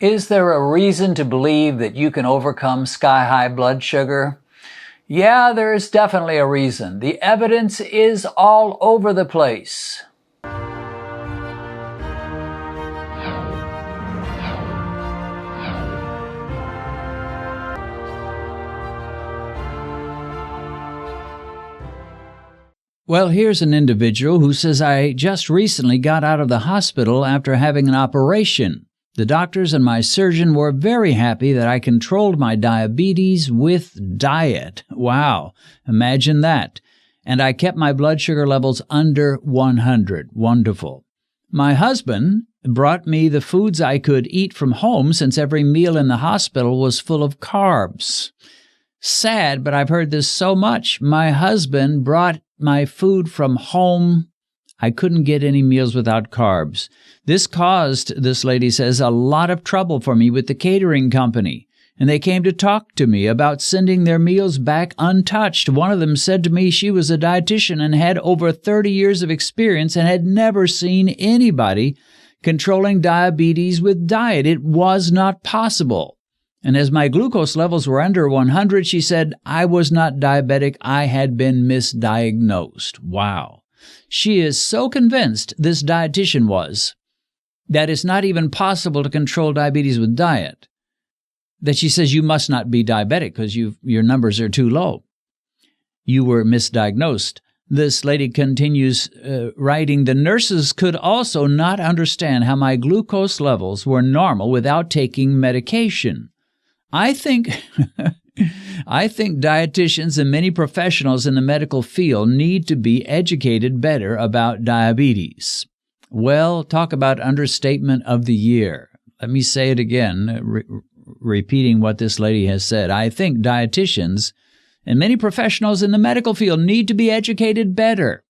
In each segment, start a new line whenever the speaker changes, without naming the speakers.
Is there a reason to believe that you can overcome sky-high blood sugar? Yeah, there is definitely a reason. The evidence is all over the place. Well, here's an individual who says, I just recently got out of the hospital after having an operation. The doctors and my surgeon were very happy that I controlled my diabetes with diet. Wow, imagine that. And I kept my blood sugar levels under 100. Wonderful. My husband brought me the foods I could eat from home since every meal in the hospital was full of carbs. Sad, but I've heard this so much. My husband brought my food from home. I couldn't get any meals without carbs. This caused, this lady says, a lot of trouble for me with the catering company. And they came to talk to me about sending their meals back untouched. One of them said to me she was a dietitian and had over 30 years of experience and had never seen anybody controlling diabetes with diet. It was not possible. And as my glucose levels were under 100, she said, I was not diabetic. I had been misdiagnosed. Wow. She is so convinced, this dietitian was, that it's not even possible to control diabetes with diet, that she says you must not be diabetic because your numbers are too low. You were misdiagnosed. This lady continues writing, the nurses could also not understand how my glucose levels were normal without taking medication. I think dietitians and many professionals in the medical field need to be educated better about diabetes. Well, talk about understatement of the year. Let me say it again, repeating what this lady has said. I think dietitians and many professionals in the medical field need to be educated better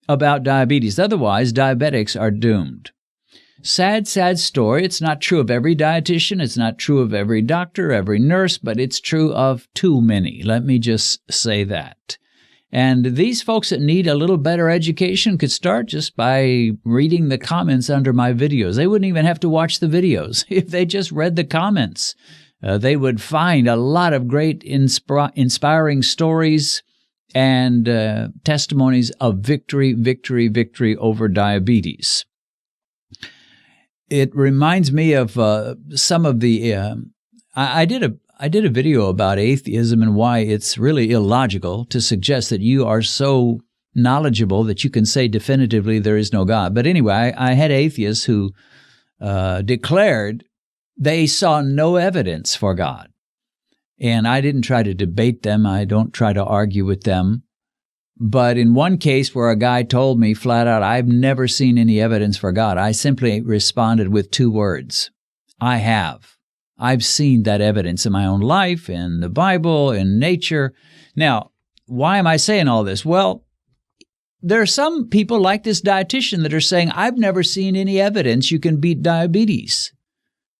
about diabetes. Otherwise, diabetics are doomed. Sad, sad story. It's not true of every dietitian. It's not true of every doctor, every nurse, but it's true of too many. Let me just say that. And these folks that need a little better education could start just by reading the comments under my videos. They wouldn't even have to watch the videos. If they just read the comments, they would find a lot of great inspiring stories and testimonies of victory, victory, victory over diabetes. It reminds me of some of the. I did a video about atheism and why it's really illogical to suggest that you are so knowledgeable that you can say definitively there is no God. But anyway, I had atheists who declared they saw no evidence for God, and I didn't try to debate them. I don't try to argue with them. But in one case where a guy told me flat out, I've never seen any evidence for God, I simply responded with 2 words. I have. I've seen that evidence in my own life, in the Bible, in nature. Now, why am I saying all this? Well, there are some people like this dietitian that are saying, I've never seen any evidence you can beat diabetes.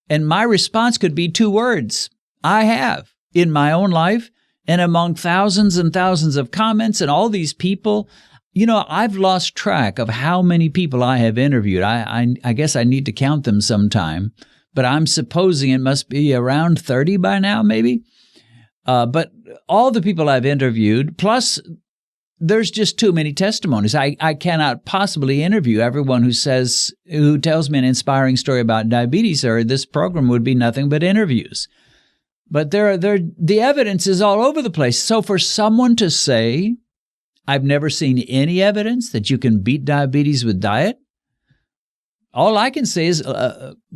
And my response could be 2 words. I have, in my own life, and among thousands and thousands of comments and all these people. You know, I've lost track of how many people I have interviewed. I guess I need to count them sometime, but I'm supposing it must be around 30 by now, maybe. But all the people I've interviewed, plus there's just too many testimonies. I cannot possibly interview everyone who tells me an inspiring story about diabetes, or this program would be nothing but interviews. But the evidence is all over the place. So for someone to say, I've never seen any evidence that you can beat diabetes with diet, all I can say is,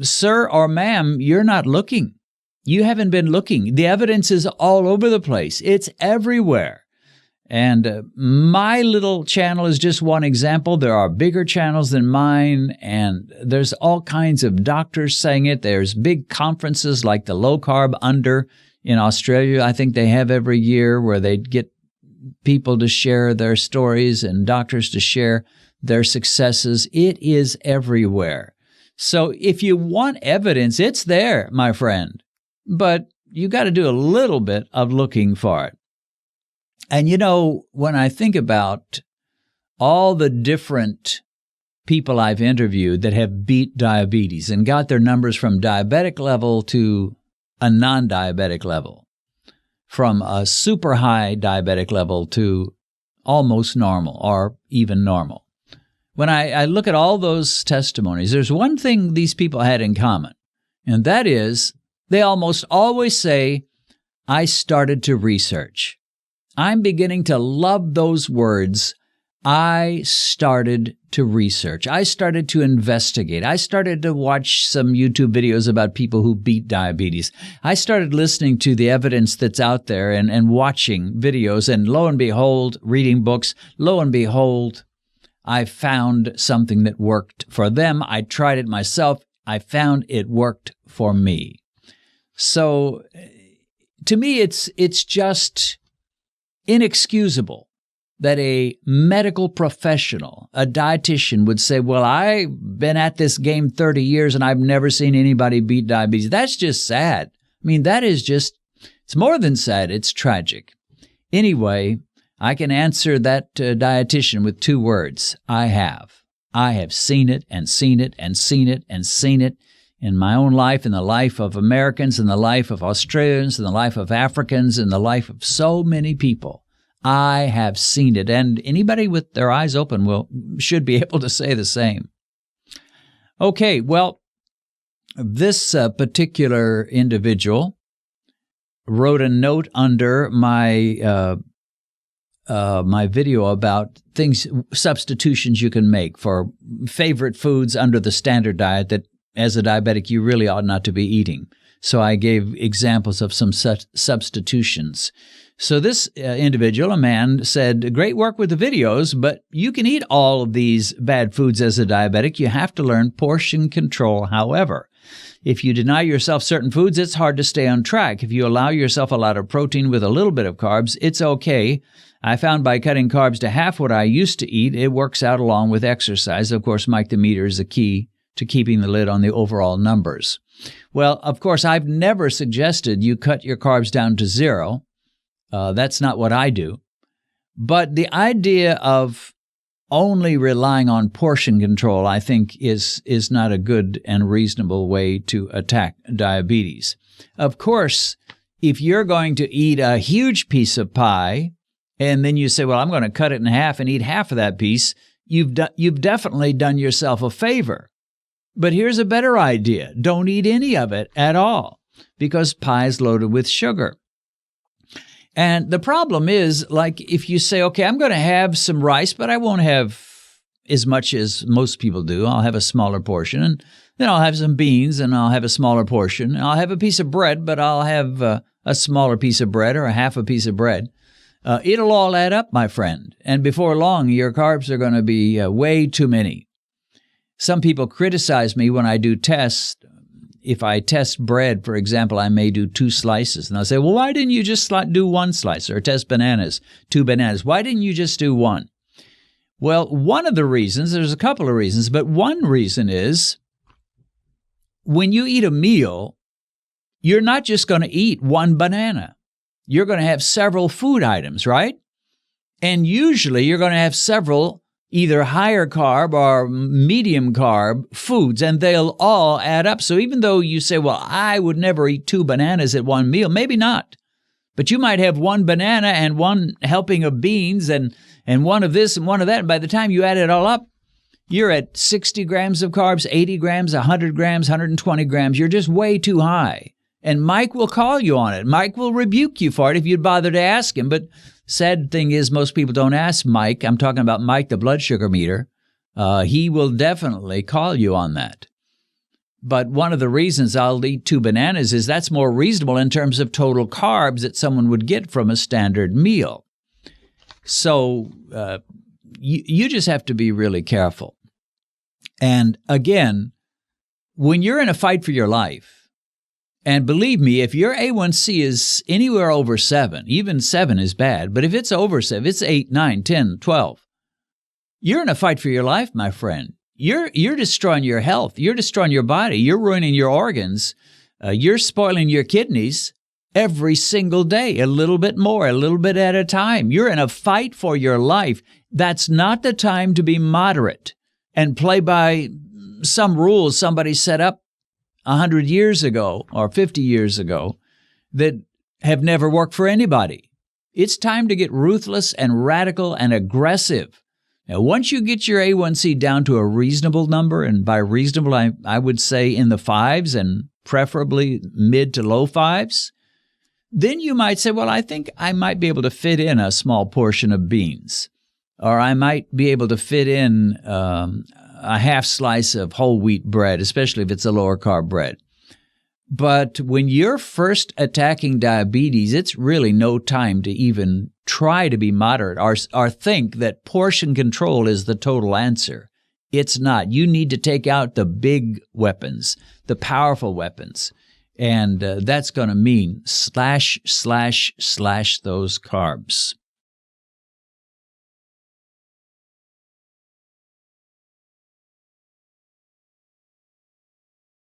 sir or ma'am, you're not looking. You haven't been looking. The evidence is all over the place. It's everywhere. And my little channel is just one example. There are bigger channels than mine, and there's all kinds of doctors saying it. There's big conferences like the Low Carb Under in Australia, I think they have every year, where they get people to share their stories and doctors to share their successes. It is everywhere. So if you want evidence, it's there, my friend. But you got to do a little bit of looking for it. And you know, when I think about all the different people I've interviewed that have beat diabetes and got their numbers from diabetic level to a non-diabetic level, from a super high diabetic level to almost normal or even normal. When I look at all those testimonies, there's one thing these people had in common, and that is they almost always say, I started to research. I'm beginning to love those words. I started to research. I started to investigate. I started to watch some YouTube videos about people who beat diabetes. I started listening to the evidence that's out there and watching videos. And lo and behold, reading books, lo and behold, I found something that worked for them. I tried it myself. I found it worked for me. So to me, it's just inexcusable that a medical professional, a dietitian, would say, well, I've been at this game 30 years and I've never seen anybody beat diabetes. That's just sad. I mean, that is just, it's more than sad. It's tragic. Anyway, I can answer that dietitian with 2 words. I have. I have seen it and seen it and seen it and seen it in my own life, in the life of Americans, in the life of Australians, in the life of Africans, in the life of so many people. I have seen it, and anybody with their eyes open should be able to say the same. Okay, well, this particular individual wrote a note under my my video about substitutions you can make for favorite foods under the standard diet that, as a diabetic, you really ought not to be eating. So I gave examples of some such substitutions. So this individual, a man, said, great work with the videos, but you can eat all of these bad foods as a diabetic. You have to learn portion control. However, if you deny yourself certain foods, it's hard to stay on track. If you allow yourself a lot of protein with a little bit of carbs, it's okay. I found by cutting carbs to half what I used to eat, it works out along with exercise. Of course, Mike the Meter is the key to keeping the lid on the overall numbers. Well, of course, I've never suggested you cut your carbs down to 0. That's not what I do. But the idea of only relying on portion control, I think, is not a good and reasonable way to attack diabetes. Of course, if you're going to eat a huge piece of pie and then you say, well, I'm going to cut it in half and eat half of that piece, you've definitely done yourself a favor. But here's a better idea. Don't eat any of it at all, because pie is loaded with sugar. And the problem is, like, if you say, okay, I'm going to have some rice, but I won't have as much as most people do. I'll have a smaller portion. And then I'll have some beans, and I'll have a smaller portion. And I'll have a piece of bread, but I'll have a smaller piece of bread or a half a piece of bread. It'll all add up, my friend. And before long, your carbs are going to be way too many. Some people criticize me when I do tests. If I test bread, for example, I may do 2 slices. And I'll say, well, why didn't you just do 1 slice? Or test bananas, 2 bananas. Why didn't you just do 1? Well, one of the reasons, there's a couple of reasons, but one reason is when you eat a meal, you're not just going to eat 1 banana. You're going to have several food items, right? And usually you're going to have several either higher carb or medium carb foods, and they'll all add up. So even though you say, well, I would never eat 2 bananas at one meal, maybe not. But you might have 1 banana and 1 helping of beans and 1 of this and 1 of that. And by the time you add it all up, you're at 60 grams of carbs, 80 grams, 100 grams, 120 grams. You're just way too high. And Mike will call you on it. Mike will rebuke you for it if you'd bother to ask him. But sad thing is, most people don't ask Mike. I'm talking about Mike, the blood sugar meter. He will definitely call you on that. But one of the reasons I'll eat 2 bananas is that's more reasonable in terms of total carbs that someone would get from a standard meal. So you just have to be really careful. And again, when you're in a fight for your life, and believe me, if your A1C is anywhere over 7, even 7 is bad, but if it's over 7, it's 8, 9, 10, 12, you're in a fight for your life, my friend. You're destroying your health. You're destroying your body. You're ruining your organs. You're spoiling your kidneys every single day, a little bit more, a little bit at a time. You're in a fight for your life. That's not the time to be moderate. and play by some rules somebody set up 100 years ago or 50 years ago that have never worked for anybody. It's time to get ruthless and radical and aggressive. Now, once you get your A1C down to a reasonable number, and by reasonable, I would say in the 5s and preferably mid to low 5s, then you might say, well, I think I might be able to fit in a small portion of beans, or I might be able to fit in a half slice of whole wheat bread, especially if it's a lower carb bread. But when you're first attacking diabetes, it's really no time to even try to be moderate or think that portion control is the total answer. It's not. You need to take out the big weapons, the powerful weapons. And that's going to mean slash those carbs.